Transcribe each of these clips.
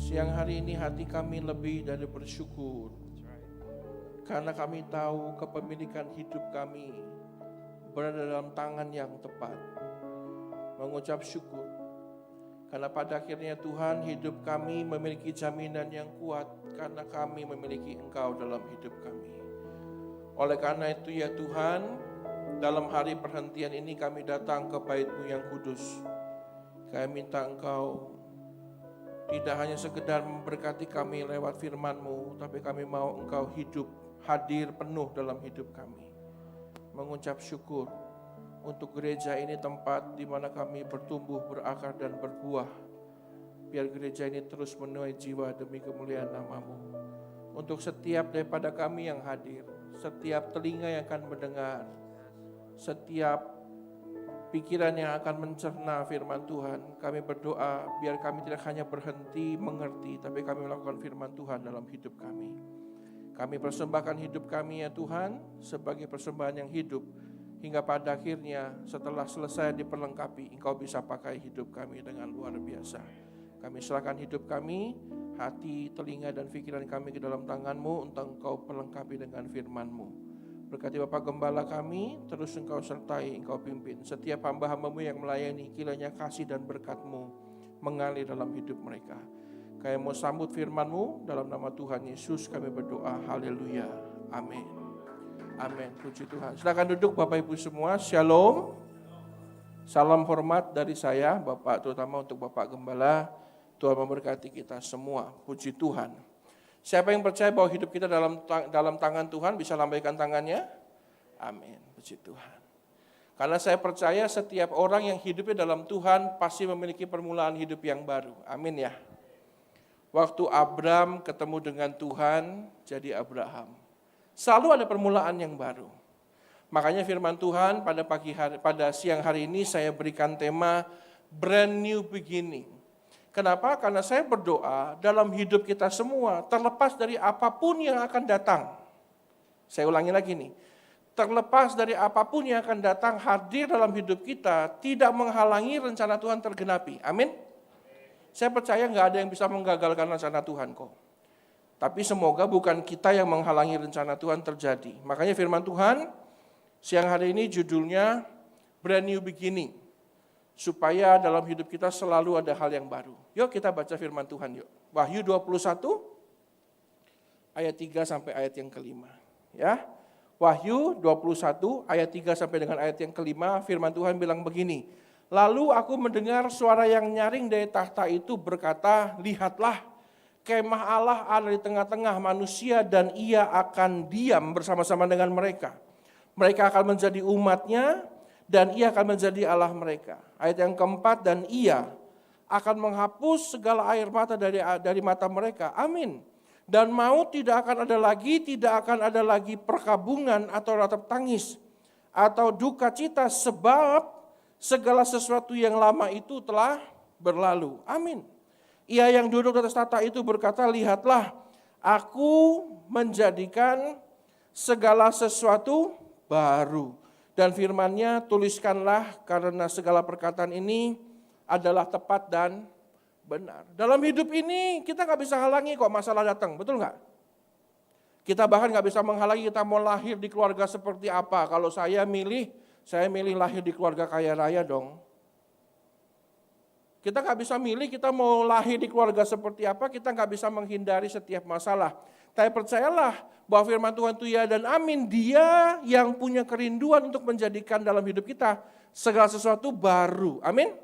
Siang hari ini hati kami lebih dari bersyukur, karena kami tahu kepemilikan hidup kami berada dalam tangan yang tepat. Mengucap syukur, karena pada akhirnya Tuhan, hidup kami memiliki jaminan yang kuat, karena kami memiliki Engkau dalam hidup kami. Oleh karena itu ya Tuhan, dalam hari perhentian ini kami datang ke bait-Mu yang kudus. Kami minta Engkau tidak hanya sekedar memberkati kami lewat firman-Mu, tapi kami mau Engkau hidup, hadir penuh dalam hidup kami. Mengucap syukur untuk gereja ini, tempat di mana kami bertumbuh, berakar dan berbuah. Biar gereja ini terus menuai jiwa demi kemuliaan nama-Mu. Untuk setiap daripada kami yang hadir, setiap telinga yang akan mendengar, setiap pikiran yang akan mencerna firman Tuhan, kami berdoa biar kami tidak hanya berhenti mengerti, tapi kami melakukan firman Tuhan dalam hidup kami. Kami persembahkan hidup kami ya Tuhan sebagai persembahan yang hidup, hingga pada akhirnya setelah selesai diperlengkapi, Engkau bisa pakai hidup kami dengan luar biasa. Kami serahkan hidup kami, hati, telinga dan pikiran kami ke dalam tangan-Mu untuk Engkau perlengkapi dengan firman-Mu. Berkati Bapak Gembala kami, terus Engkau sertai, Engkau pimpin. Setiap hamba-hamba-Mu yang melayani, kiranya kasih dan berkat-Mu mengalir dalam hidup mereka. Kami mau sambut firman-Mu, dalam nama Tuhan Yesus kami berdoa, haleluya, amin. Amin, puji Tuhan. Silakan duduk Bapak Ibu semua, shalom. Salam hormat dari saya, Bapak, terutama untuk Bapak Gembala. Tuhan memberkati kita semua, puji Tuhan. Siapa yang percaya bahwa hidup kita dalam tangan Tuhan, bisa lambaikan tangannya? Amin, puji Tuhan. Karena saya percaya setiap orang yang hidupnya dalam Tuhan pasti memiliki permulaan hidup yang baru. Amin ya. Waktu Abram ketemu dengan Tuhan, jadi Abraham. Selalu ada permulaan yang baru. Makanya firman Tuhan pada siang hari ini saya berikan tema brand new beginning. Kenapa? Karena saya berdoa dalam hidup kita semua, terlepas dari apapun yang akan datang. Saya ulangi lagi nih, terlepas dari apapun yang akan datang hadir dalam hidup kita, tidak menghalangi rencana Tuhan tergenapi. Amin? Saya percaya nggak ada yang bisa menggagalkan rencana Tuhan kok. Tapi semoga bukan kita yang menghalangi rencana Tuhan terjadi. Makanya firman Tuhan, siang hari ini judulnya Brand New Beginning. Supaya dalam hidup kita selalu ada hal yang baru. Yuk kita baca firman Tuhan yuk. Wahyu 21 ayat 3 sampai ayat yang kelima. Ya. Wahyu 21 ayat 3 sampai dengan ayat yang kelima, firman Tuhan bilang begini. Lalu aku mendengar suara yang nyaring dari tahta itu berkata, lihatlah, kemah Allah ada di tengah-tengah manusia dan ia akan diam bersama-sama dengan mereka. Mereka akan menjadi umatnya dan ia akan menjadi Allah mereka. Ayat yang keempat, dan ia akan menghapus segala air mata dari mata mereka. Amin. Dan maut tidak akan ada lagi perkabungan atau ratap tangis atau duka cita, sebab segala sesuatu yang lama itu telah berlalu. Amin. Ia yang duduk di atas tahta itu berkata, lihatlah, aku menjadikan segala sesuatu baru. Dan firman-Nya, tuliskanlah karena segala perkataan ini adalah tepat dan benar. Dalam hidup ini kita gak bisa halangi kok masalah datang, betul gak? Kita bahkan gak bisa menghalangi kita mau lahir di keluarga seperti apa. Kalau saya milih lahir di keluarga kaya raya dong. Kita gak bisa milih kita mau lahir di keluarga seperti apa, kita gak bisa menghindari setiap masalah. Tapi percayalah bahwa firman Tuhan itu ya dan amin. Dia yang punya kerinduan untuk menjadikan dalam hidup kita segala sesuatu baru. Amin.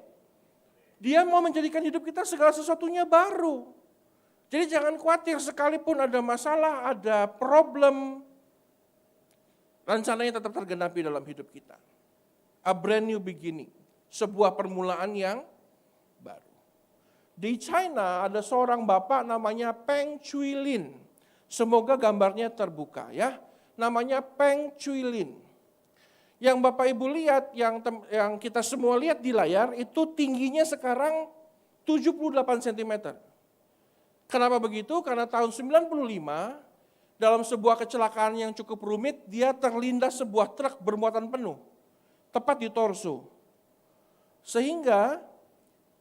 Dia mau menjadikan hidup kita segala sesuatunya baru. Jadi jangan khawatir, sekalipun ada masalah, ada problem, rencananya tetap tergenapi dalam hidup kita. A brand new beginning. Sebuah permulaan yang baru. Di China ada seorang bapak namanya Peng Chuilin. Semoga gambarnya terbuka ya. Namanya Peng Chuilin. Yang Bapak Ibu lihat, yang kita semua lihat di layar, itu tingginya sekarang 78 cm. Kenapa begitu? Karena tahun 95, dalam sebuah kecelakaan yang cukup rumit, dia terlindas sebuah truk bermuatan penuh. Tepat di torso. Sehingga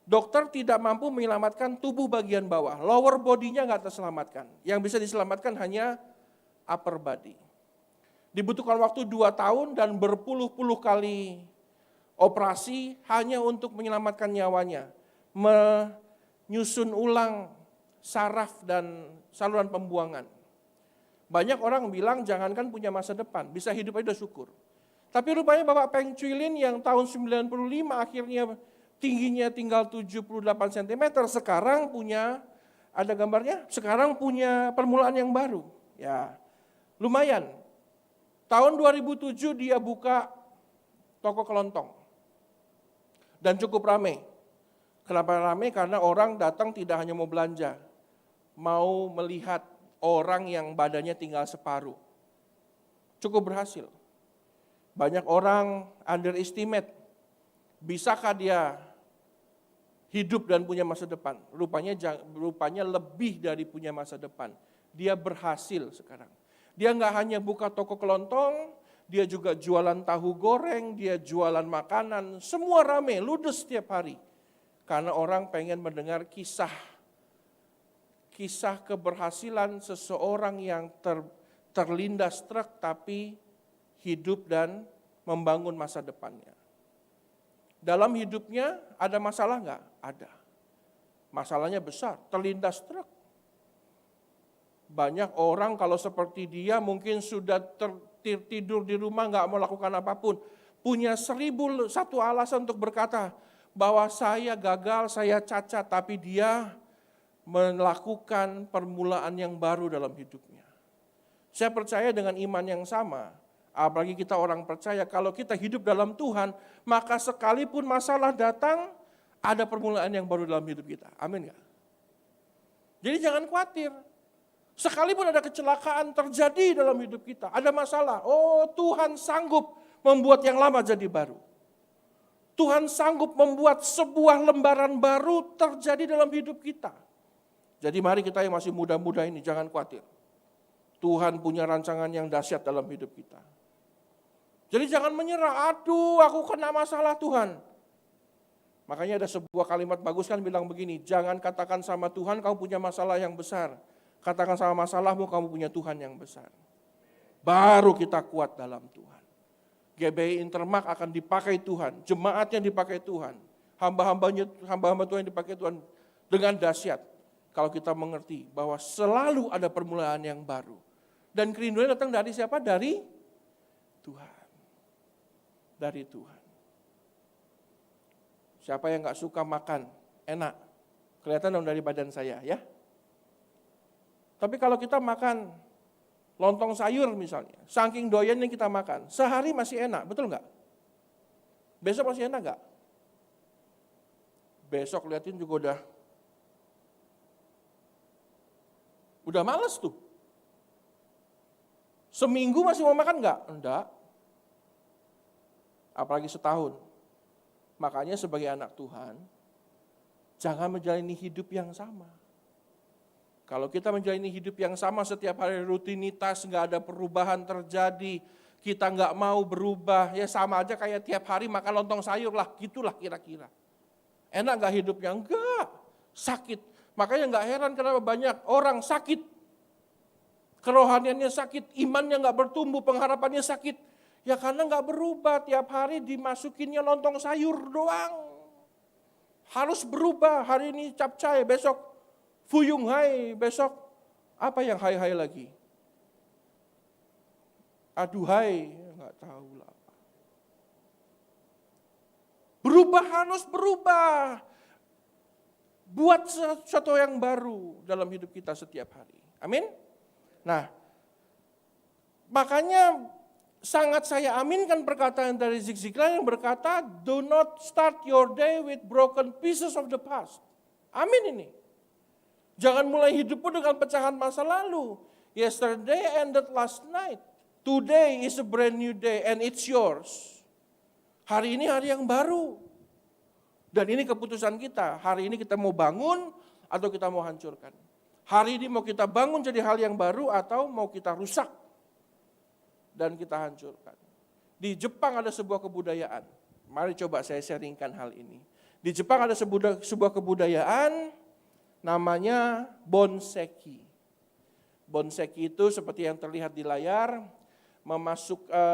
Dokter tidak mampu menyelamatkan tubuh bagian bawah, lower body-nya nggak terselamatkan. Yang bisa diselamatkan hanya upper body. Dibutuhkan waktu 2 tahun dan berpuluh-puluh kali operasi hanya untuk menyelamatkan nyawanya. Menyusun ulang saraf dan saluran pembuangan. Banyak orang bilang jangankan punya masa depan, bisa hidup aja udah syukur. Tapi rupanya Bapak Peng Cuilin yang tahun 95 akhirnya tingginya tinggal 78 cm, sekarang punya, ada gambarnya, sekarang punya permulaan yang baru. Ya, lumayan. Tahun 2007 dia buka toko kelontong. Dan cukup ramai. Kenapa ramai? Karena orang datang tidak hanya mau belanja, mau melihat orang yang badannya tinggal separuh. Cukup berhasil. Banyak orang underestimate, bisakah dia hidup dan punya masa depan? Rupanya lebih dari punya masa depan. Dia berhasil sekarang. Dia nggak hanya buka toko kelontong, dia juga jualan tahu goreng, dia jualan makanan, semua rame, ludes setiap hari. Karena orang pengen mendengar kisah keberhasilan seseorang yang terlindas truk tapi hidup dan membangun masa depannya. Dalam hidupnya ada masalah nggak? Ada. Masalahnya besar, terlindas truk. Banyak orang kalau seperti dia mungkin sudah tidur di rumah nggak mau lakukan apapun. Punya 1001 alasan untuk berkata bahwa saya gagal, saya cacat, tapi dia melakukan permulaan yang baru dalam hidupnya. Saya percaya dengan iman yang sama, apalagi kita orang percaya, kalau kita hidup dalam Tuhan, maka sekalipun masalah datang, ada permulaan yang baru dalam hidup kita. Amin gak? Jadi jangan khawatir. Sekalipun ada kecelakaan terjadi dalam hidup kita, ada masalah, oh Tuhan sanggup membuat yang lama jadi baru. Tuhan sanggup membuat sebuah lembaran baru terjadi dalam hidup kita. Jadi mari kita yang masih muda-muda ini jangan khawatir. Tuhan punya rancangan yang dahsyat dalam hidup kita. Jadi jangan menyerah, aduh aku kena masalah Tuhan. Makanya ada sebuah kalimat bagus kan bilang begini, jangan katakan sama Tuhan kamu punya masalah yang besar. Katakan sama masalahmu kamu punya Tuhan yang besar. Baru kita kuat dalam Tuhan. GBI Intermak akan dipakai Tuhan, jemaatnya dipakai Tuhan. Hamba-hamba Tuhan dipakai Tuhan dengan dahsyat. Kalau kita mengerti bahwa selalu ada permulaan yang baru. Dan kerinduan datang dari siapa? Dari Tuhan. Dari Tuhan. Siapa yang gak suka makan enak? Kelihatan dong dari badan saya ya. Tapi kalau kita makan lontong sayur misalnya, saking doyannya kita makan, sehari masih enak, betul nggak? Besok masih enak nggak? Besok liatin juga udah males tuh. Seminggu masih mau makan nggak? Enggak. Apalagi setahun. Makanya sebagai anak Tuhan, jangan menjalani hidup yang sama. Kalau kita menjalani hidup yang sama setiap hari rutinitas, nggak ada perubahan terjadi, kita nggak mau berubah, ya sama aja kayak tiap hari makan lontong sayur lah, gitulah kira-kira. Enak nggak hidupnya? Enggak, sakit. Makanya nggak heran kenapa banyak orang sakit. Kerohaniannya sakit, imannya nggak bertumbuh, pengharapannya sakit. Ya karena nggak berubah, tiap hari dimasukinnya lontong sayur doang. Harus berubah, hari ini capcay, besok fuyung hai, besok apa yang hai-hai lagi? Aduhai, nggak tahu lah. Berubah, harus berubah. Buat sesuatu yang baru dalam hidup kita setiap hari. Amin? Nah, makanya sangat saya aminkan perkataan dari Zig Ziglar yang berkata, do not start your day with broken pieces of the past. Amin ini. Jangan mulai hidupmu dengan pecahan masa lalu. Yesterday ended last night. Today is a brand new day and it's yours. Hari ini hari yang baru. Dan ini keputusan kita. Hari ini kita mau bangun atau kita mau hancurkan. Hari ini mau kita bangun jadi hal yang baru atau mau kita rusak dan kita hancurkan. Di Jepang ada sebuah kebudayaan. Mari coba saya sharingkan hal ini. Di Jepang ada sebuah kebudayaan namanya bonseki. Bonseki itu seperti yang terlihat di layar,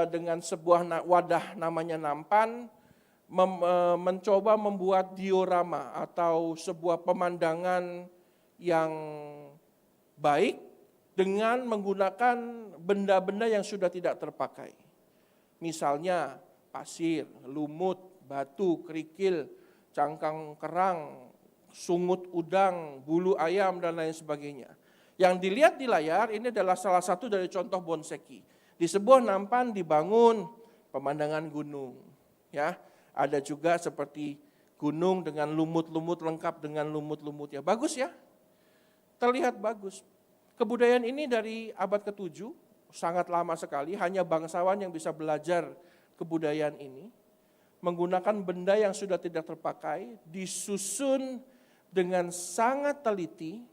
dengan sebuah wadah namanya nampan, mencoba membuat diorama atau sebuah pemandangan yang baik dengan menggunakan benda-benda yang sudah tidak terpakai. Misalnya pasir, lumut, batu, kerikil, cangkang kerang, sungut udang, bulu ayam, dan lain sebagainya. Yang dilihat di layar ini adalah salah satu dari contoh bonseki. Di sebuah nampan dibangun pemandangan gunung. Ya, ada juga seperti gunung dengan lumut-lumut, lengkap dengan lumut-lumutnya. Bagus ya, terlihat bagus. Kebudayaan ini dari abad ke-7, sangat lama sekali, hanya bangsawan yang bisa belajar kebudayaan ini. Menggunakan benda yang sudah tidak terpakai, disusun dengan sangat teliti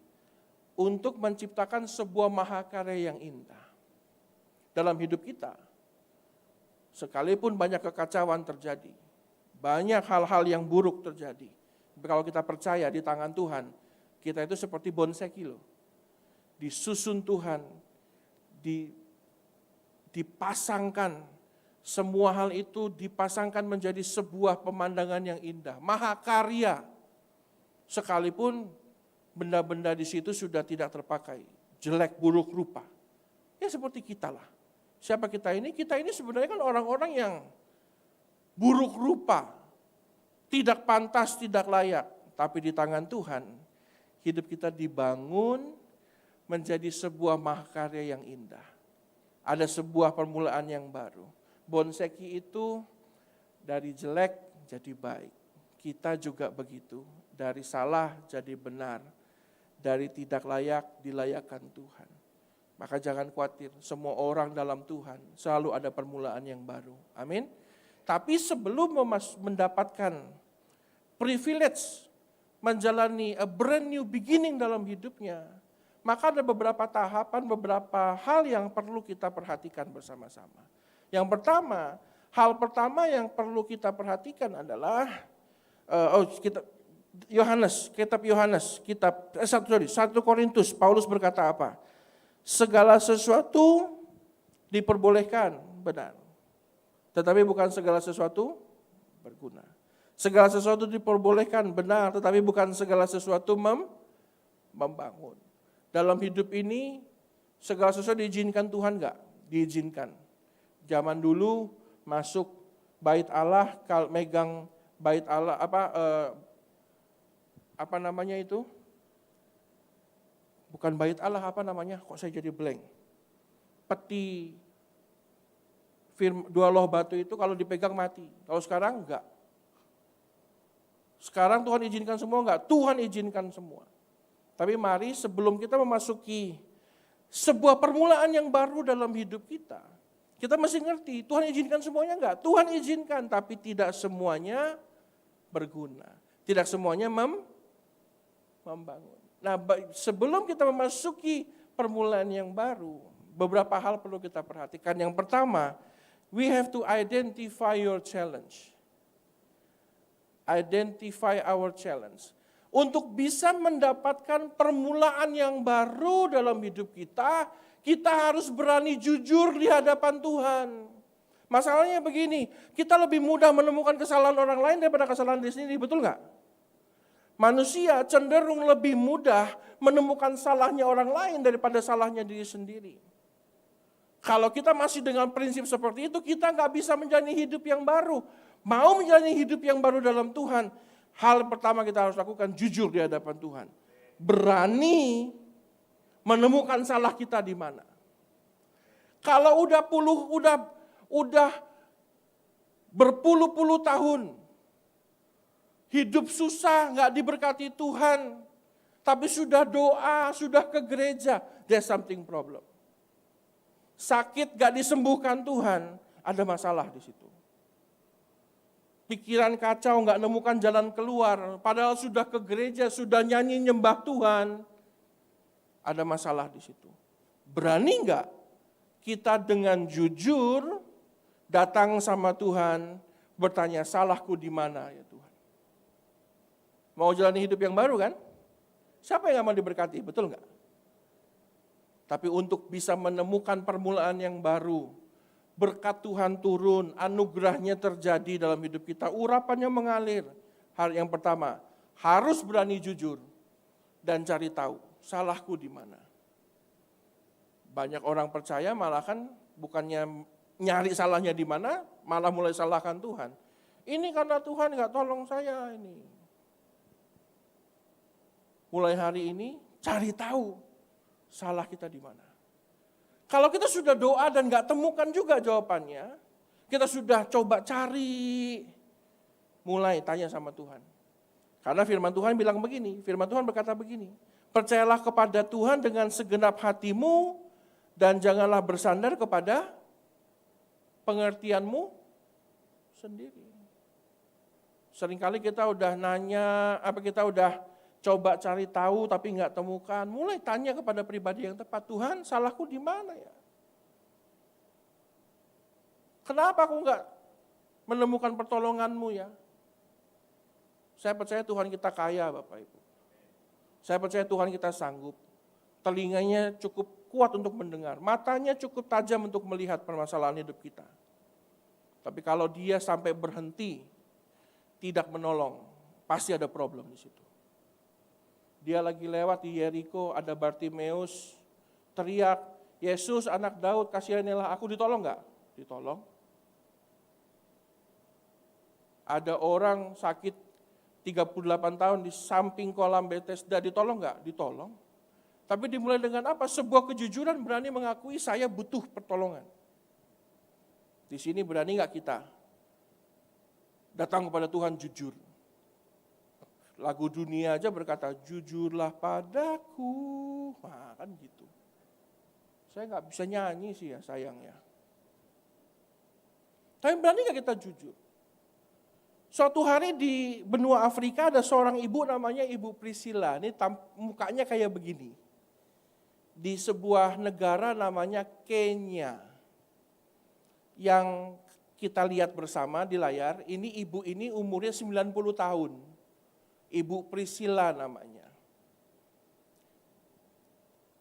untuk menciptakan sebuah mahakarya yang indah. Dalam hidup kita, sekalipun banyak kekacauan terjadi, banyak hal-hal yang buruk terjadi, tapi kalau kita percaya di tangan Tuhan, kita itu seperti bonseki loh. Disusun Tuhan, dipasangkan, semua hal itu dipasangkan menjadi sebuah pemandangan yang indah, mahakarya. Sekalipun benda-benda di situ sudah tidak terpakai, jelek buruk rupa. Ya seperti kita lah. Siapa kita ini? Kita ini sebenarnya kan orang-orang yang buruk rupa, tidak pantas, tidak layak. Tapi di tangan Tuhan, hidup kita dibangun menjadi sebuah mahakarya yang indah. Ada sebuah permulaan yang baru. Bonseki itu dari jelek jadi baik. Kita juga begitu, dari salah jadi benar, dari tidak layak dilayakkan Tuhan. Maka jangan khawatir, semua orang dalam Tuhan selalu ada permulaan yang baru. Amin. Tapi sebelum mendapatkan privilege menjalani a brand new beginning dalam hidupnya, maka ada beberapa tahapan, beberapa hal yang perlu kita perhatikan bersama-sama. Yang pertama, hal pertama yang perlu kita perhatikan adalah kitab 1 Korintus, Paulus berkata apa? Segala sesuatu diperbolehkan, benar. Tetapi bukan segala sesuatu berguna. Segala sesuatu diperbolehkan, benar, tetapi bukan segala sesuatu membangun. Dalam hidup ini, segala sesuatu diizinkan Tuhan enggak? Diizinkan. Zaman dulu masuk bait Allah, megang bait Allah, apa namanya itu? Bukan bait Allah, apa namanya? Kok saya jadi blank? Peti dua loh batu itu kalau dipegang mati. Kalau sekarang enggak. Sekarang Tuhan izinkan semua enggak? Tuhan izinkan semua. Tapi mari sebelum kita memasuki sebuah permulaan yang baru dalam hidup kita, kita mesti ngerti, Tuhan izinkan semuanya enggak? Tuhan izinkan, tapi tidak semuanya berguna. Tidak semuanya membangun. Nah, sebelum kita memasuki permulaan yang baru, beberapa hal perlu kita perhatikan. Yang pertama, we have to identify your challenge. Identify our challenge. Untuk bisa mendapatkan permulaan yang baru dalam hidup kita, kita harus berani jujur di hadapan Tuhan. Masalahnya begini, kita lebih mudah menemukan kesalahan orang lain daripada kesalahan diri sendiri, betul nggak? Manusia cenderung lebih mudah menemukan salahnya orang lain daripada salahnya diri sendiri. Kalau kita masih dengan prinsip seperti itu, kita nggak bisa menjalani hidup yang baru. Mau menjalani hidup yang baru dalam Tuhan, hal pertama kita harus lakukan jujur di hadapan Tuhan. Berani menemukan salah kita di mana. Kalau udah berpuluh-puluh tahun hidup susah, nggak diberkati Tuhan, tapi sudah doa, sudah ke gereja, there's something problem. Sakit nggak disembuhkan Tuhan, ada masalah di situ. Pikiran kacau, nggak nemukan jalan keluar, padahal sudah ke gereja, sudah nyanyi nyembah Tuhan, ada masalah di situ. Berani nggak kita dengan jujur datang sama Tuhan, bertanya salahku di mana ya Tuhan? Mau jalani hidup yang baru kan? Siapa yang gak mau diberkati, betul nggak? Tapi untuk bisa menemukan permulaan yang baru, berkat Tuhan turun, anugerahnya terjadi dalam hidup kita, urapannya mengalir. Hal yang pertama, harus berani jujur dan cari tahu salahku di mana. Banyak orang percaya malah kan bukannya nyari salahnya di mana, malah mulai salahkan Tuhan. Ini karena Tuhan nggak tolong saya ini. Mulai hari ini cari tahu salah kita di mana. Kalau kita sudah doa dan nggak temukan juga jawabannya, kita sudah coba cari, mulai tanya sama Tuhan. Karena firman Tuhan bilang begini, firman Tuhan berkata begini, percayalah kepada Tuhan dengan segenap hatimu dan janganlah bersandar kepada pengertianmu sendiri. Seringkali kita udah nanya, kita udah coba cari tahu tapi nggak temukan. Mulai tanya kepada pribadi yang tepat, Tuhan salahku di mana ya? Kenapa aku nggak menemukan pertolonganmu ya? Saya percaya Tuhan kita kaya Bapak Ibu. Saya percaya Tuhan kita sanggup. Telinganya cukup kuat untuk mendengar. Matanya cukup tajam untuk melihat permasalahan hidup kita. Tapi kalau dia sampai berhenti, tidak menolong, pasti ada problem di situ. Dia lagi lewat di Yeriko, ada Bartimeus, teriak, Yesus anak Daud kasihanilah aku, ditolong enggak? Ditolong. Ada orang sakit 38 tahun di samping kolam Bethesda, ditolong enggak? Ditolong. Tapi dimulai dengan apa? Sebuah kejujuran berani mengakui saya butuh pertolongan. Di sini berani enggak kita datang kepada Tuhan jujur? Lagu dunia aja berkata, jujurlah padaku. Nah, kan gitu. Saya nggak bisa nyanyi sih ya sayangnya. Tapi berani nggak kita jujur? Suatu hari di benua Afrika ada seorang ibu namanya Ibu Priscilla. Ini mukanya kayak begini. Di sebuah negara namanya Kenya. Yang kita lihat bersama di layar, ini ibu ini umurnya 90 tahun. Ibu Priscilla namanya.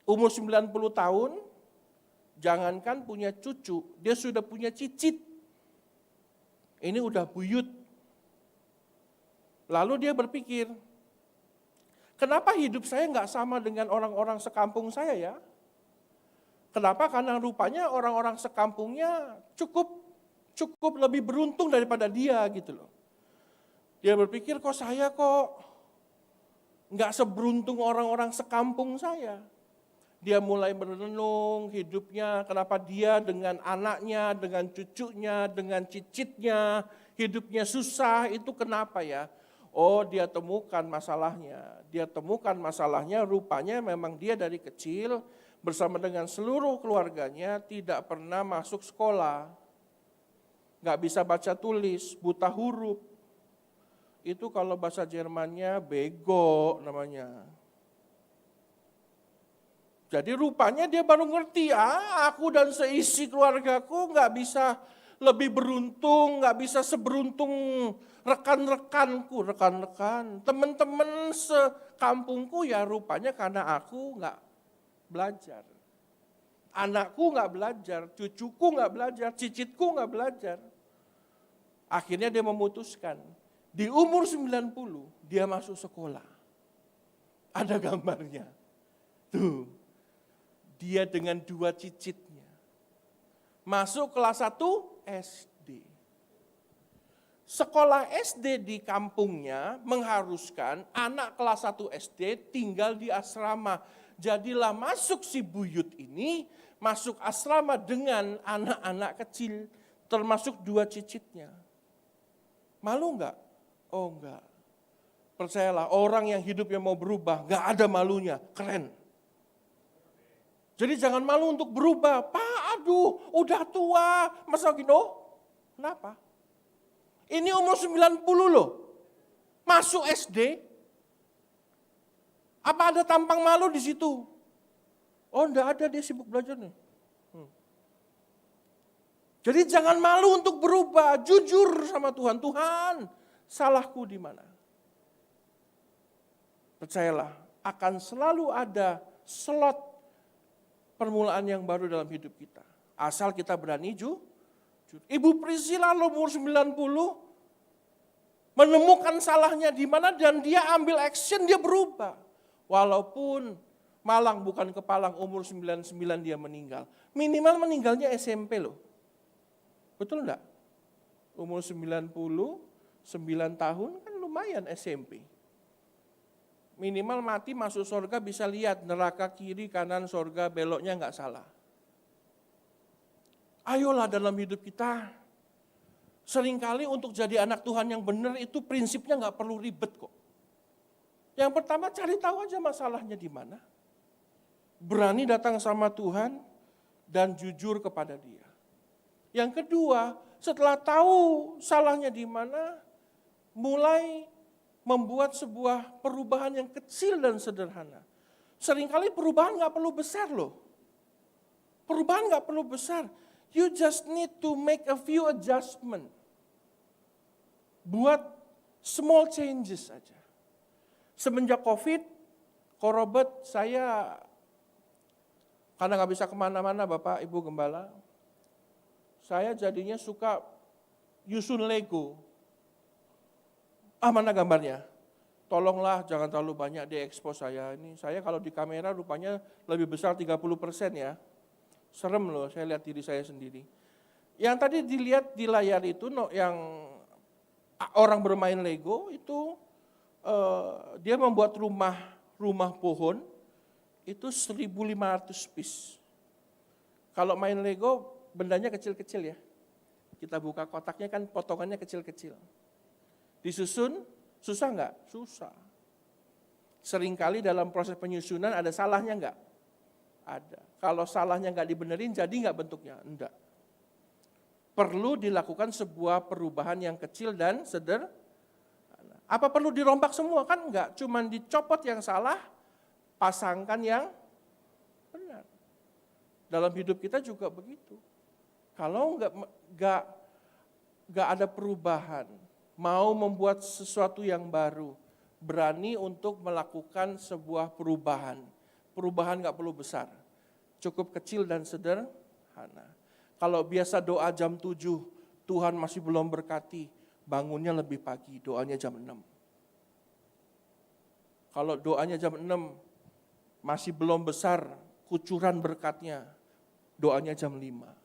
Umur 90 tahun, jangankan punya cucu, dia sudah punya cicit. Ini udah buyut. Lalu dia berpikir, kenapa hidup saya nggak sama dengan orang-orang sekampung saya ya? Kenapa? Karena rupanya orang-orang sekampungnya cukup lebih beruntung daripada dia gitu loh. Dia berpikir kok saya nggak seberuntung orang-orang sekampung saya. Dia mulai merenung hidupnya, kenapa dia dengan anaknya, dengan cucunya, dengan cicitnya, hidupnya susah, itu kenapa ya? Oh, dia temukan masalahnya. Dia temukan masalahnya, rupanya memang dia dari kecil bersama dengan seluruh keluarganya tidak pernah masuk sekolah. Nggak bisa baca tulis, buta huruf. Itu kalau bahasa Jermannya bego namanya. Jadi rupanya dia baru ngerti, aku dan seisi keluargaku nggak bisa lebih beruntung, nggak bisa seberuntung rekan-rekanku, teman-teman sekampungku ya rupanya karena aku nggak belajar. Anakku nggak belajar, cucuku nggak belajar, cicitku nggak belajar. Akhirnya dia memutuskan, di umur 90 dia masuk sekolah. Ada gambarnya. Tuh, dia dengan 2 cicitnya. Masuk kelas 1 SD. Sekolah SD di kampungnya mengharuskan anak kelas 1 SD tinggal di asrama. Jadilah masuk si buyut ini, masuk asrama dengan anak-anak kecil, termasuk 2 cicitnya. Malu enggak? Oh enggak. Percayalah, orang yang hidupnya mau berubah, enggak ada malunya, keren. Jadi jangan malu untuk berubah. Pak, aduh, udah tua, masa gini? Kenapa? Ini umur 90 loh, masuk SD. Apa ada tampang malu di situ? Oh enggak ada, dia sibuk belajar nih. Jadi jangan malu untuk berubah, jujur sama Tuhan. Tuhan, salahku di mana? Percayalah, akan selalu ada slot permulaan yang baru dalam hidup kita. Asal kita berani jujur. Ibu Priscilla umur 90, menemukan salahnya di mana dan dia ambil action, dia berubah. Walaupun malang bukan kepalang, umur 99 dia meninggal. Minimal meninggalnya SMP loh. Betul enggak? Umur 99 tahun kan lumayan SMP. Minimal mati masuk surga bisa lihat neraka kiri kanan surga beloknya enggak salah. Ayolah dalam hidup kita. Seringkali untuk jadi anak Tuhan yang benar itu prinsipnya enggak perlu ribet kok. Yang pertama cari tahu aja masalahnya di mana. Berani datang sama Tuhan dan jujur kepada Dia. Yang kedua, setelah tahu salahnya di mana, mulai membuat sebuah perubahan yang kecil dan sederhana. Seringkali perubahan nggak perlu besar loh. Perubahan nggak perlu besar. You just need to make a few adjustment. Buat small changes saja. Semenjak COVID, Korobet saya, karena nggak bisa kemana-mana Bapak Ibu Gembala, saya jadinya suka nyusun Lego. Mana gambarnya? Tolonglah jangan terlalu banyak diekspos saya. Ini saya kalau di kamera rupanya lebih besar 30% ya. Serem loh, saya lihat diri saya sendiri. Yang tadi dilihat di layar itu yang orang bermain Lego itu dia membuat rumah pohon itu 1.500 piece. Kalau main Lego bendanya kecil-kecil ya. Kita buka kotaknya kan potongannya kecil-kecil. Disusun, susah enggak? Susah. Seringkali dalam proses penyusunan ada salahnya enggak? Ada. Kalau salahnya enggak dibenerin, jadi enggak bentuknya? Enggak. Perlu dilakukan sebuah perubahan yang kecil dan sederhana. Apa perlu dirombak semua? Kan enggak. Cuman dicopot yang salah, pasangkan yang benar. Dalam hidup kita juga begitu. Kalau enggak ada perubahan, mau membuat sesuatu yang baru, berani untuk melakukan sebuah perubahan. Perubahan nggak perlu besar, cukup kecil dan sederhana. Kalau biasa doa jam 7, Tuhan masih belum berkati, bangunnya lebih pagi, doanya jam 6. Kalau doanya jam 6, masih belum besar kucuran berkatnya, doanya jam 5.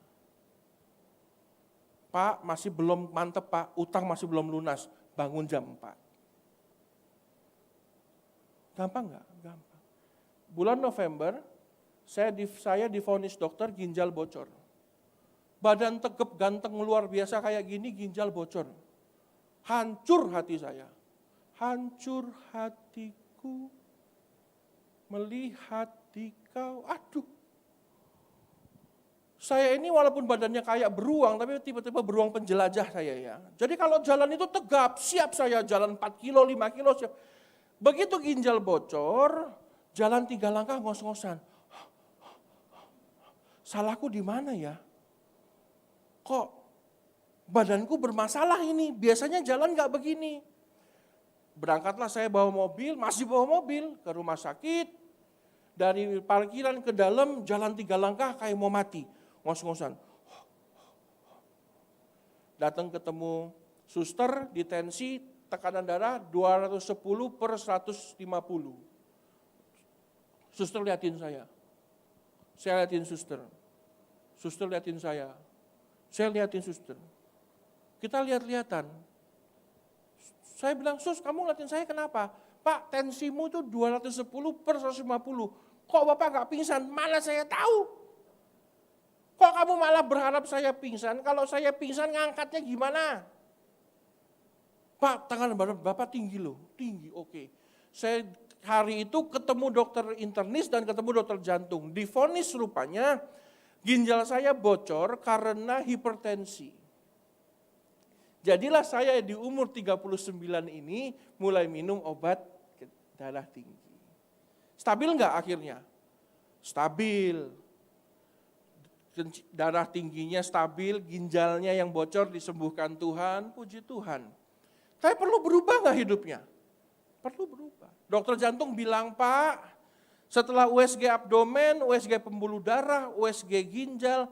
Pak, masih belum mantep Pak, utang masih belum lunas, bangun jam 4. Gampang nggak? Gampang. Bulan November, saya divonis dokter ginjal bocor. Badan tegap ganteng luar biasa kayak gini, ginjal bocor. Hancur hati saya. Hancur hatiku melihat dikau. Aduh. Saya ini walaupun badannya kayak beruang, tapi tiba-tiba beruang penjelajah saya ya. Jadi kalau jalan itu tegap, siap saya jalan 4 kilo, 5 kilo siap. Begitu ginjal bocor, jalan 3 langkah ngos-ngosan. Salahku di mana ya? Kok badanku bermasalah ini, biasanya jalan gak begini. Berangkatlah saya bawa mobil, masih bawa mobil ke rumah sakit. Dari parkiran ke dalam, jalan 3 langkah kayak mau mati. Ngos-ngosan. Datang ketemu suster di tensi, tekanan darah 210/150. Suster liatin saya liatin suster. Suster liatin saya liatin suster. Kita lihat-lihatan. Saya bilang, Sus kamu liatin saya kenapa? Pak tensimu itu 210/150. Kok Bapak gak pingsan? Mana saya tahu. Kok kamu malah berharap saya pingsan? Kalau saya pingsan ngangkatnya gimana? Pak, tangan Bapak tinggi loh. Tinggi, oke. Saya hari itu ketemu dokter internis dan ketemu dokter jantung. Divonis rupanya ginjal saya bocor karena hipertensi. Jadilah saya di umur 39 ini mulai minum obat darah tinggi. Stabil enggak akhirnya? Stabil. Darah tingginya stabil, ginjalnya yang bocor disembuhkan Tuhan, puji Tuhan. Tapi perlu berubah nggak hidupnya? Perlu berubah. Dokter jantung bilang, Pak, setelah USG abdomen, USG pembuluh darah, USG ginjal,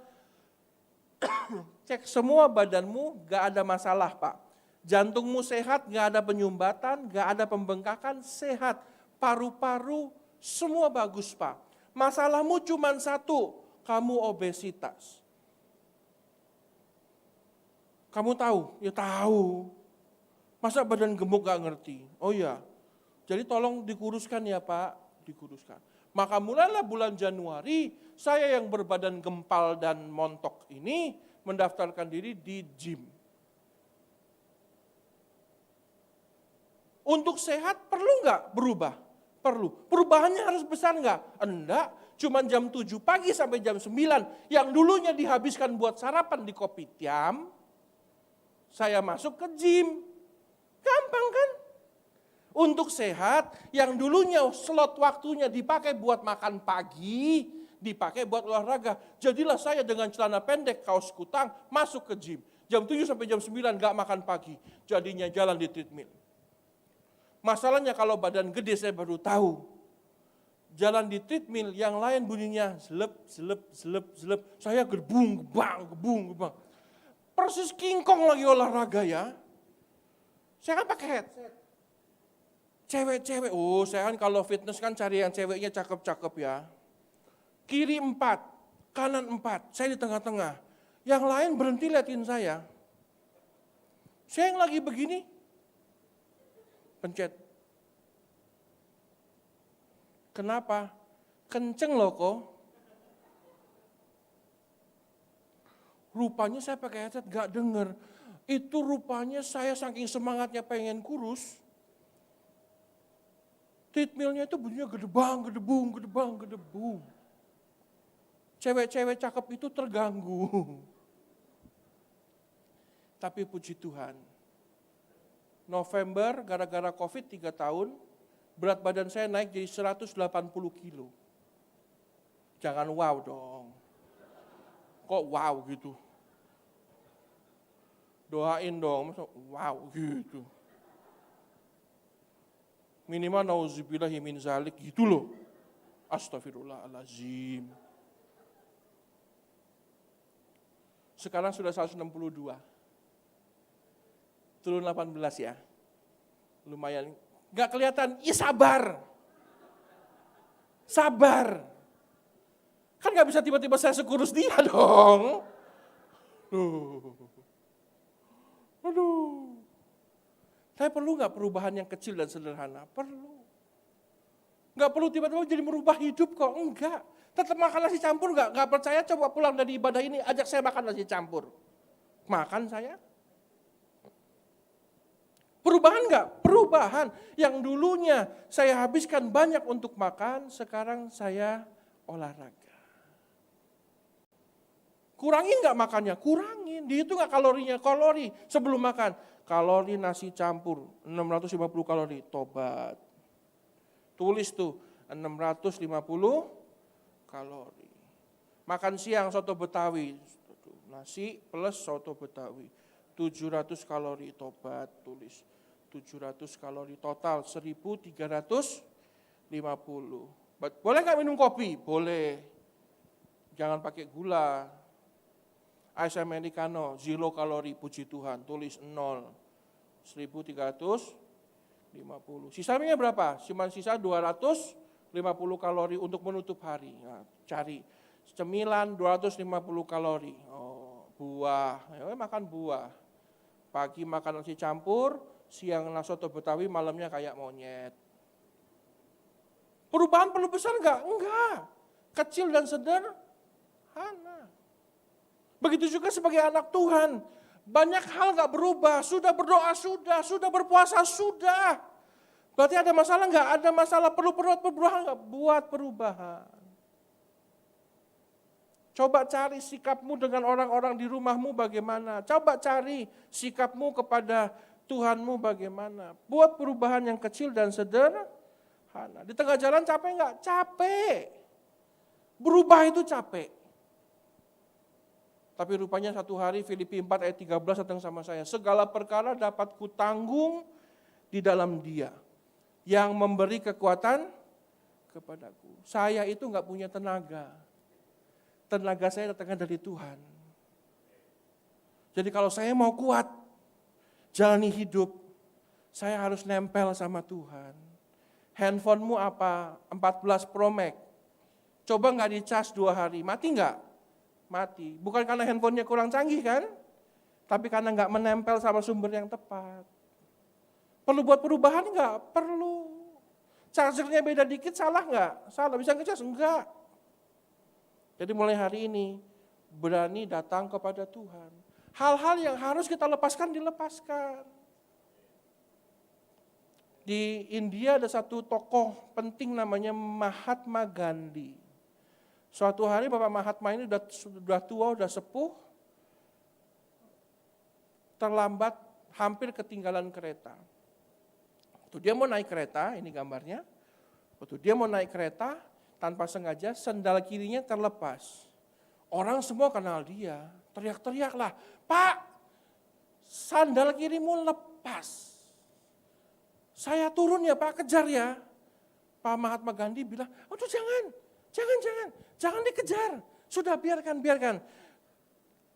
cek semua badanmu, gak ada masalah, Pak. Jantungmu sehat, gak ada penyumbatan, gak ada pembengkakan, sehat. Paru-paru, semua bagus, Pak. Masalahmu cuma satu, kamu obesitas. Kamu tahu? Ya tahu. Masa badan gemuk gak ngerti? Oh iya, jadi tolong dikuruskan ya Pak, dikuruskan. Maka mulailah bulan Januari, saya yang berbadan gempal dan montok ini mendaftarkan diri di gym. Untuk sehat perlu nggak berubah? Perlu. Perubahannya harus besar nggak? Enggak, cuma jam 7 pagi sampai jam 9, yang dulunya dihabiskan buat sarapan di Kopitiam, saya masuk ke gym. Gampang kan? Untuk sehat, yang dulunya slot waktunya dipakai buat makan pagi, dipakai buat olahraga. Jadilah saya dengan celana pendek, kaos kutang, masuk ke gym. Jam 7 sampai jam 9 gak makan pagi. Jadinya jalan di treadmill. Masalahnya kalau badan gede saya baru tahu. Jalan di treadmill, yang lain bunyinya zelep, zelep, zelep, zelep. Saya gebung, gebang. Persis kingkong lagi olahraga ya. Saya kan pakai headset. Cewek-cewek, saya kan kalau fitness kan cari yang ceweknya cakep-cakep ya. Kiri 4, kanan 4, saya di tengah-tengah. Yang lain berhenti liatin saya. Saya yang lagi begini, pencet. Kenapa? Kenceng loh kok. Rupanya saya pakai headset gak denger. Itu rupanya saya saking semangatnya pengen kurus. Treadmillnya itu bunyinya gedebang, gedebung. Cewek-cewek cakep itu terganggu. Tapi puji Tuhan, November gara-gara COVID 3 tahun, berat badan saya naik jadi 180 kilo. Jangan wow dong. Kok wow gitu? Doain dong, masa wow gitu. Minimal nauzubillahi min zalik gitu loh. Astagfirullahaladzim. Sekarang sudah 162. Turun 18 ya. Lumayan. Gak kelihatan, ya sabar. Sabar. Kan gak bisa tiba-tiba saya sekurus dia dong. Aduh. Saya perlu nggak perubahan yang kecil dan sederhana? Perlu. Nggak perlu tiba-tiba jadi merubah hidup kok, enggak. Tetap makan nasi campur nggak percaya, coba pulang dari ibadah ini, ajak saya makan nasi campur. Makan saya. Perubahan nggak? Perubahan. Yang dulunya saya habiskan banyak untuk makan, sekarang saya olahraga. Kurangin nggak makannya? Kurangin. Dihitung nggak kalorinya? Kalori sebelum makan. Kalori nasi campur 650 kalori, tobat. Tulis tuh 650 kalori. Makan siang soto Betawi, nasi plus soto Betawi 700 kalori, tobat, tulis 700 kalori, total 1350. Boleh nggak minum kopi? Boleh. Jangan pakai gula. Ice americano, 0 kalori, puji Tuhan, tulis 0, 1350. Sisanya berapa? Cuma sisa 250 kalori untuk menutup hari. Nah, cari cemilan 250 kalori. Buah, ya, makan buah. Pagi makan nasi campur, siang soto Betawi, malamnya kayak monyet. Perubahan perlu besar enggak? Enggak. Kecil dan sederhana. Begitu juga sebagai anak Tuhan, banyak hal gak berubah, sudah berdoa, sudah berpuasa, sudah. Berarti ada masalah gak? Ada masalah, perlu perubahan gak? Buat perubahan. Coba cari sikapmu dengan orang-orang di rumahmu bagaimana. Coba cari sikapmu kepada Tuhanmu bagaimana. Buat perubahan yang kecil dan sederhana. Di tengah jalan capek gak? Capek. Berubah itu capek. Tapi rupanya satu hari Filipi 4 ayat 13 datang sama saya. Segala perkara dapat kutanggung di dalam Dia yang memberi kekuatan kepadaku. Saya itu nggak punya tenaga. Tenaga saya datangnya dari Tuhan. Jadi kalau saya mau kuat, jalani hidup, saya harus nempel sama Tuhan. Handphonemu apa? 14 Pro Max. Coba nggak dicas 2 hari, mati nggak? Mati. Bukan karena handphonenya kurang canggih kan? Tapi karena nggak menempel sama sumber yang tepat. Perlu buat perubahan nggak? Perlu. Chargernya beda dikit, salah nggak? Salah, bisa ngecas? Enggak. Jadi mulai hari ini, berani datang kepada Tuhan. Hal-hal yang harus kita lepaskan, dilepaskan. Di India ada satu tokoh penting namanya Mahatma Gandhi. Suatu hari Bapak Mahatma ini sudah tua, sudah sepuh, terlambat, hampir ketinggalan kereta. Waktu dia mau naik kereta, ini gambarnya, waktu dia mau naik kereta, tanpa sengaja sendal kirinya terlepas. Orang semua kenal dia, teriak-teriaklah, "Pak, sandal kirimu lepas. Saya turun ya Pak, kejar ya." Pak Mahatma Gandhi bilang, "Aduh jangan dikejar. Sudah biarkan.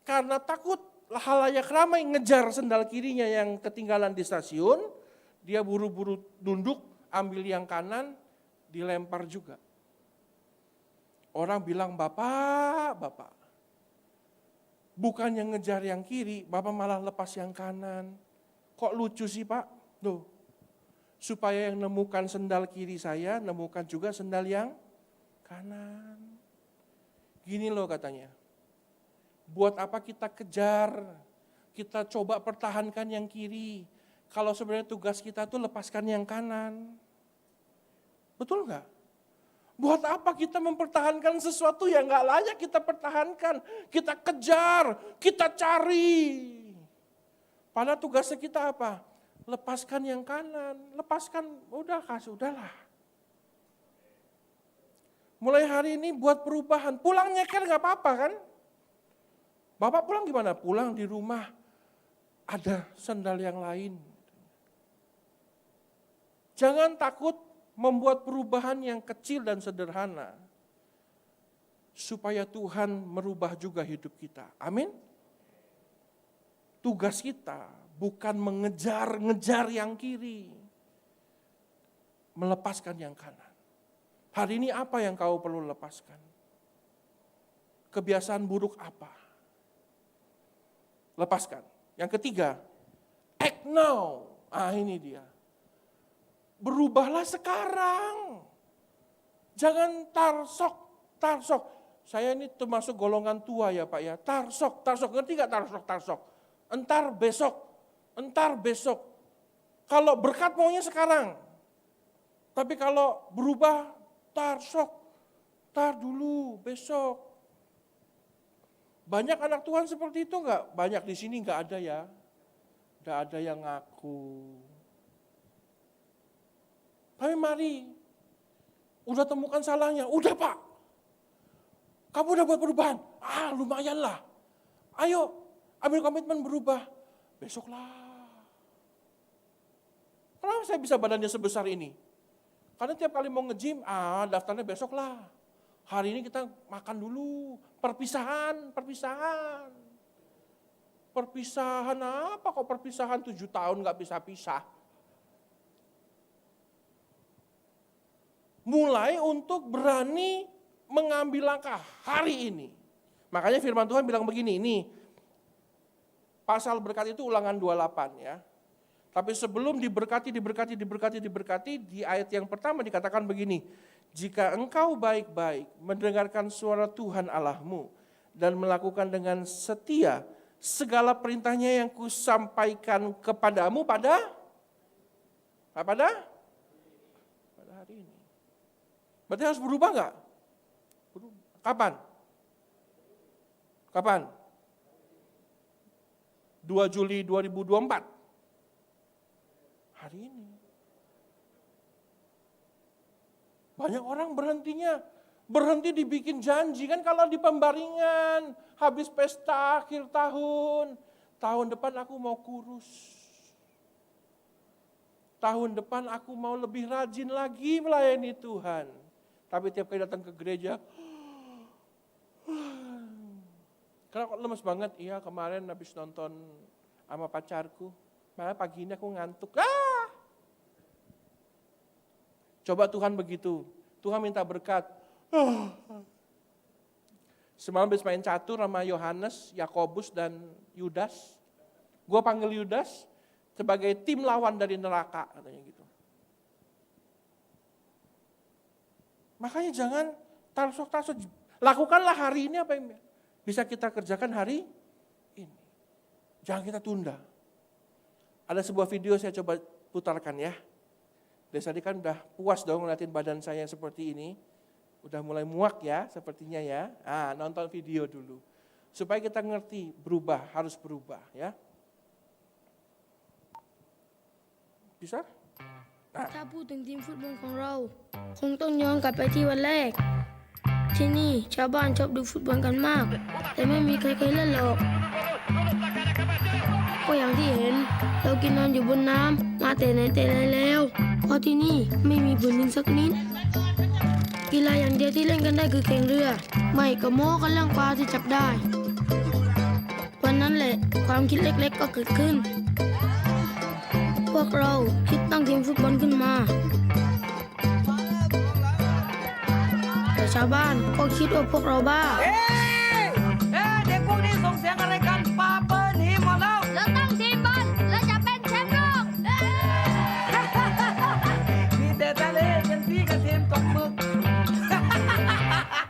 Karena takut halayak ramai ngejar sendal kirinya yang ketinggalan di stasiun, dia buru-buru nunduk, ambil yang kanan, dilempar juga. Orang bilang, Bapak, bukan yang ngejar yang kiri, Bapak malah lepas yang kanan. Kok lucu sih Pak? Tuh, supaya yang nemukan sendal kiri saya, nemukan juga sendal yang kanan. Gini loh katanya, buat apa kita kejar, kita coba pertahankan yang kiri, kalau sebenarnya tugas kita tuh lepaskan yang kanan. Betul nggak? Buat apa kita mempertahankan sesuatu yang nggak layak kita pertahankan, kita kejar, kita cari. Padahal tugasnya kita apa? Lepaskan yang kanan, udahlah. Mulai hari ini buat perubahan, pulang nyeker nggak apa-apa kan? Bapak pulang gimana? Pulang di rumah ada sandal yang lain. Jangan takut membuat perubahan yang kecil dan sederhana. Supaya Tuhan merubah juga hidup kita. Amin. Tugas kita bukan mengejar yang kiri. Melepaskan yang kanan. Hari ini apa yang kau perlu lepaskan? Kebiasaan buruk apa? Lepaskan. Yang ketiga, act now. Ini dia. Berubahlah sekarang. Jangan tarsok. Saya ini termasuk golongan tua ya Pak ya. Tarsok. Ngerti gak tarsok? Entar besok. Kalau berkat maunya sekarang. Tapi kalau berubah, tarsok. Tar dulu, besok. Banyak anak Tuhan seperti itu enggak? Banyak di sini enggak ada ya. Enggak ada yang ngaku. Tapi mari, udah temukan salahnya, udah Pak. Kamu udah buat perubahan? Lumayan lah. Ayo, ambil komitmen berubah. Besoklah. Kenapa saya bisa badannya sebesar ini? Karena tiap kali mau nge-gym, daftarnya besoklah. Hari ini kita makan dulu. Perpisahan. Perpisahan apa kok perpisahan 7 tahun gak pisah-pisah. Mulai untuk berani mengambil langkah hari ini. Makanya firman Tuhan bilang begini, ini pasal berkat itu Ulangan 28 ya. Tapi sebelum diberkati, di ayat yang pertama dikatakan begini, jika engkau baik-baik mendengarkan suara Tuhan Allahmu dan melakukan dengan setia segala perintahnya yang kusampaikan kepadamu pada hari ini. Berarti harus berubah enggak? Kapan? 2 Juli 2024. Hari ini. Banyak orang berhenti dibikin janji. Kan kalau di pembaringan, habis pesta akhir tahun depan aku mau kurus. tahun depan aku mau lebih rajin lagi melayani Tuhan. Tapi tiap kali datang ke gereja, karena kok lemes banget, iya kemarin habis nonton sama pacarku, malah pagi ini aku ngantuk. Coba Tuhan begitu, Tuhan minta berkat. Semalam habis main catur sama Yohanes, Yakobus dan Yudas. Gue panggil Yudas sebagai tim lawan dari neraka, katanya gitu. Makanya jangan tarsuk-tarsuk, lakukanlah hari ini apa yang bisa kita kerjakan hari ini. Jangan kita tunda. Ada sebuah video saya coba putarkan ya. Dari tadi kan udah puas dong ngeliatin badan saya seperti ini. Udah mulai muak ya sepertinya ya. Nonton video dulu. Supaya kita ngerti berubah, harus berubah ya. Bisa? ถ้าพูดถึงทีมฟุตบอลของเราคงต้องย้อนกลับไปที่วันแรกที่นี่ชาวบ้านชอบดูฟุตบอลกันมากแต่ไม่มีใครเคยเล่นหรอกก็อย่างที่เห็นเรากินนอนอยู่บนน้ำมาแต่ไหนแต่ไรแล้วเพราะที่นี่ไม่มีพื้นดินสักนิดกีฬาอย่างเดียวที่เล่นกันได้คือแข่งเรือไม่ก็โม้กันเรื่องปลาที่จับได้วันนั้นแหละความคิดเล็กๆก็เกิดขึ้นพวกเราคิดตั้งทีมฟุตบอลขึ้นมาแต่ชาวบ้านก็คิดว่าพวกเราบ้าเด็กพวกนี้ส่งเสียงอะไรกันปาเปิ้ลหีหมดแล้วเราตั้งทีมบอลเราจะเป็นแชมป์โลกมีแต่ทะเลเป็นพี่กับทีมตกหมึก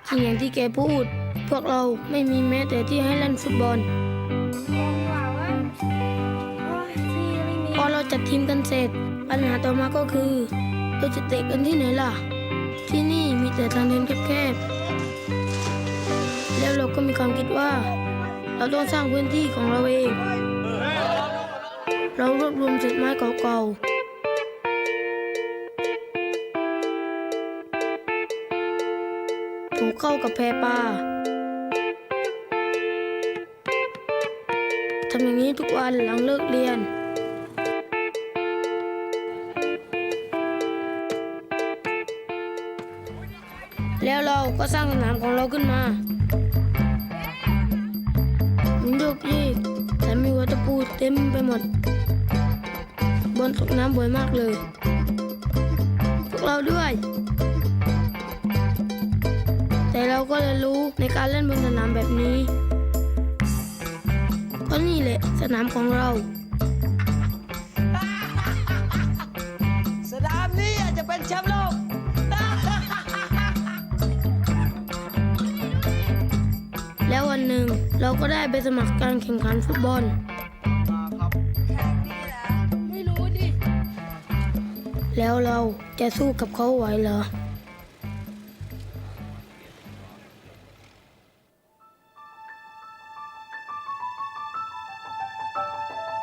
จริงอย่างที่แกพูดพวกเราไม่มีแม้แต่ที่ให้เล่นฟุตบอลพอเราจัดทีมกันเสร็จปัญหาต่อมาก็คือเราจะเตะกันที่ไหนล่ะที่นี่มีแต่ทางเดินแคบๆแล้วเราก็มีความคิดว่าเราต้องสร้างพื้นที่ของเราเองเรารวบรวมเศษไม้เก่าๆผูกเข้ากับแพปลาทำอย่างนี้ทุกวันหลังเลิกเรียนแล้วเราก็สร้างสนามของเราขึ้นมามันโยกเยกแต่มีวัตถุเต็มไปหมดบอลตกน้ำบ่อยมากเลยพวกเราด้วยแต่เราก็เรียนรู้ในการเล่นบนสนามแบบนี้เพราะนี่แหละสนามของเราสนามนี้อาจจะเป็นแชมป์โลกแล้ววันหนึ่งเราก็ได้ไปสมัครการแข่งขันฟุตบอลไม่รู้ดิแล้วเราจะสู้กับเขาไหวเหรอ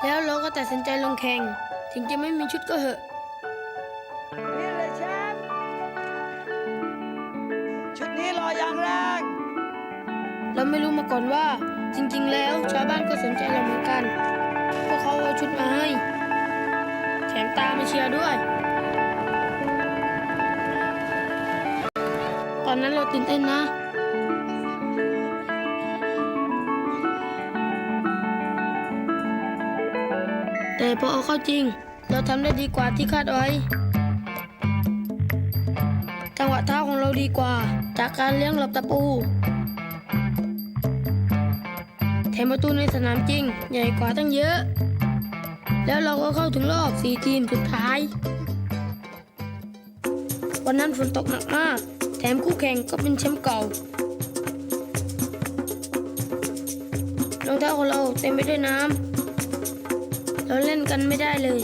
แล้วเราก็ตัดสินใจลงแข่งถึงจะไม่มีชุดก็เหอะนี่เลยแชมป์ชุดนี้รออย่างแรง เราไม่รู้มาก่อนว่าจริงๆแล้วชาวบ้านก็สนใจเราเหมือนกันพวกเขาเอาชุดมาให้แถมตามมาเชียร์ด้วยตอนนั้นเราตื่นเต้นนะแต่พอเอาเข้าจริงเราทำได้ดีกว่าที่คาดไว้จังหวะเท้าของเราดีกว่าจากการเลี้ยงหลบตะปูแถมประตูในสนามจริงใหญ่กว่าตั้งเยอะแล้วเราก็เข้าถึงรอบ4 ทีมสุดท้ายวันนั้นฝนตกหนักมากแถมคู่แข่งก็เป็นแชมป์เก่ารองเท้าของเราเต็มไปด้วยน้ำเราเล่นกันไม่ได้เลย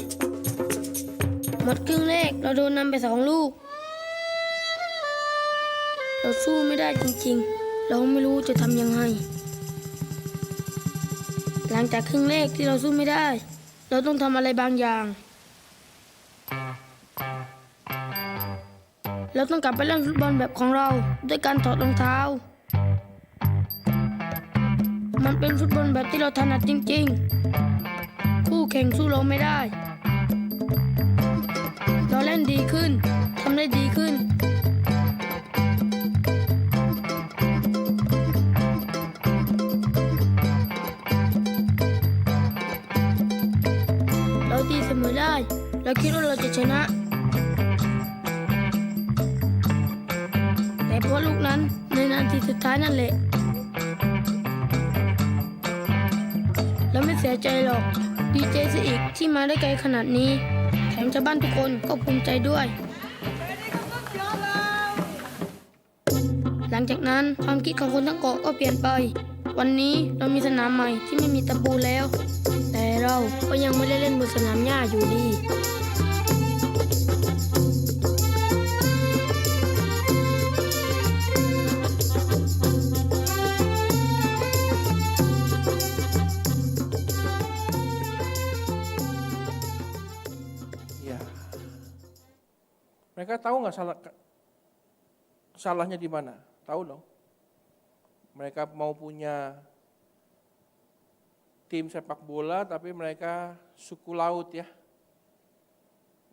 หมดครึ่งแรกเราโดนนำไป2 ลูกเราสู้ไม่ได้จริงๆเราไม่รู้จะทำยังไงหลังจากครึ่งแรกที่เราสู้ไม่ได้เราต้องทำอะไรบางอย่างเราต้องกลับไปเล่นฟุตบอลแบบของเราด้วยการถอดรองเท้ามันเป็นฟุตบอลแบบที่เราถนัดจริงๆคู่แข่งสู้เราไม่ได้ ให้ดีขึ้นทำได้ดีขึ้นเราตีเสมอได้เราคิดว่าเราจะชนะแต่เพราะลูกนั้นในนาทีสุดท้ายนั่นแหละเราไม่เสียใจหรอกดีใจซะอีกที่มาได้ไกลขนาดนี้แถมชาวบ้านทุกคนก็ภูมิใจด้วย หลังจากนั้นความคิดของคนทั้งเกาะก็เปลี่ยนไปวันนี้เรามีสนามใหม่ที่ไม่มีตะปูแล้วแต่เราก็ยังไม่ได้เล่นบนสนามหญ้าอยู่ดีYa. Mereka tahu nggak salahnya di mana? Tahu dong. Mereka mau punya tim sepak bola, tapi mereka suku laut ya.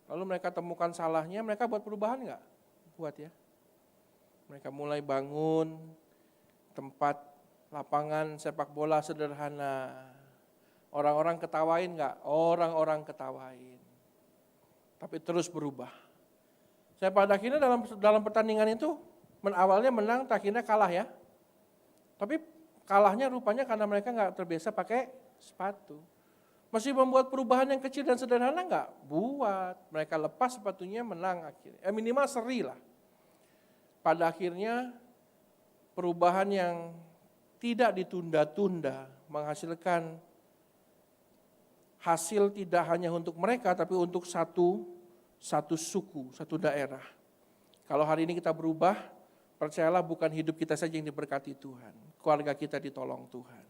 Lalu mereka temukan salahnya, mereka buat perubahan nggak? Buat ya. Mereka mulai bangun tempat lapangan sepak bola sederhana. Orang-orang ketawain nggak? Orang-orang ketawain. Tapi terus berubah. Saya pada akhirnya dalam pertandingan itu awalnya menang, akhirnya kalah ya. Tapi kalahnya rupanya karena mereka nggak terbiasa pakai sepatu. Masih membuat perubahan yang kecil dan sederhana nggak? Buat. Mereka lepas sepatunya menang akhirnya. Minimal seri lah. Pada akhirnya perubahan yang tidak ditunda-tunda menghasilkan hasil tidak hanya untuk mereka, tapi untuk satu suku, satu daerah. Kalau hari ini kita berubah, percayalah bukan hidup kita saja yang diberkati Tuhan. Keluarga kita ditolong Tuhan.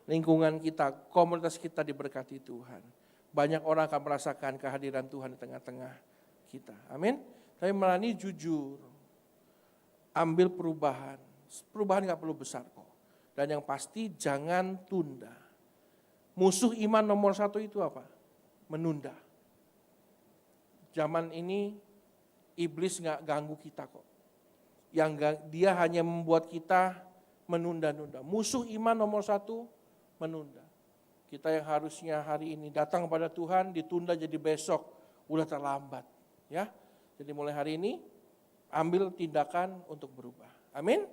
Lingkungan kita, komunitas kita diberkati Tuhan. Banyak orang akan merasakan kehadiran Tuhan di tengah-tengah kita. Amin. Tapi melani jujur, ambil perubahan. Perubahan gak perlu besar kok. Dan yang pasti jangan tunda. Musuh iman nomor 1 itu apa? Menunda. Zaman ini iblis gak ganggu kita kok. Dia hanya membuat kita menunda-nunda. Musuh iman nomor 1 menunda. Kita yang harusnya hari ini datang kepada Tuhan ditunda jadi besok, udah terlambat. Ya, jadi mulai hari ini ambil tindakan untuk berubah. Amin.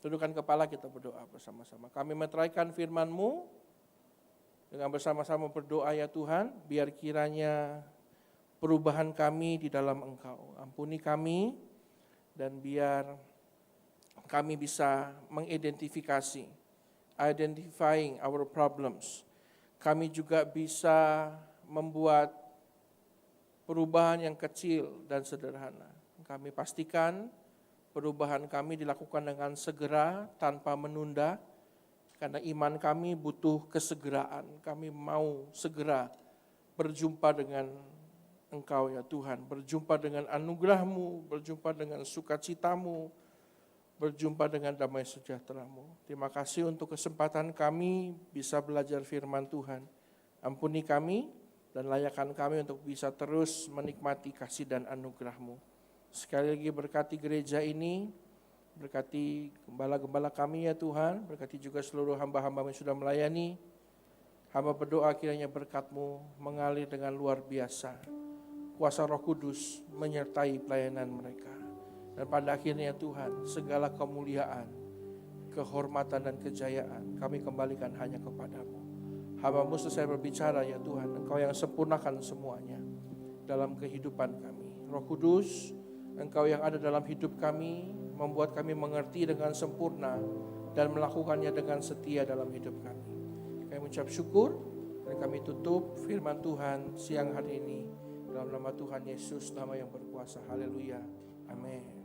Tundukkan kepala, kita berdoa bersama-sama. Kami meteraikan firman-Mu. Dengan bersama-sama berdoa ya Tuhan, biar kiranya perubahan kami di dalam Engkau. Ampuni kami dan biar kami bisa identifying our problems. Kami juga bisa membuat perubahan yang kecil dan sederhana. Kami pastikan perubahan kami dilakukan dengan segera tanpa menunda. Karena iman kami butuh kesegeraan, kami mau segera berjumpa dengan Engkau ya Tuhan, berjumpa dengan anugerah-Mu, berjumpa dengan sukacita-Mu, berjumpa dengan damai sejahtera-Mu. Terima kasih untuk kesempatan kami bisa belajar firman Tuhan. Ampuni kami dan layakkan kami untuk bisa terus menikmati kasih dan anugerah-Mu. Sekali lagi berkati gereja ini, berkati gembala-gembala kami ya Tuhan, berkati juga seluruh hamba-hamba yang sudah melayani. Hamba berdoa kiranya berkat-Mu mengalir dengan luar biasa. Kuasa Roh Kudus menyertai pelayanan mereka. Dan pada akhirnya Tuhan, segala kemuliaan, kehormatan dan kejayaan kami kembalikan hanya kepadamu. Hamba-Mu selesai berbicara ya Tuhan, Engkau yang sempurnakan semuanya dalam kehidupan kami. Roh Kudus, Engkau yang ada dalam hidup kami, membuat kami mengerti dengan sempurna dan melakukannya dengan setia dalam hidup kami. Kami mengucap syukur dan kami tutup firman Tuhan siang hari ini dalam nama Tuhan Yesus, nama yang berkuasa. Haleluya. Amin.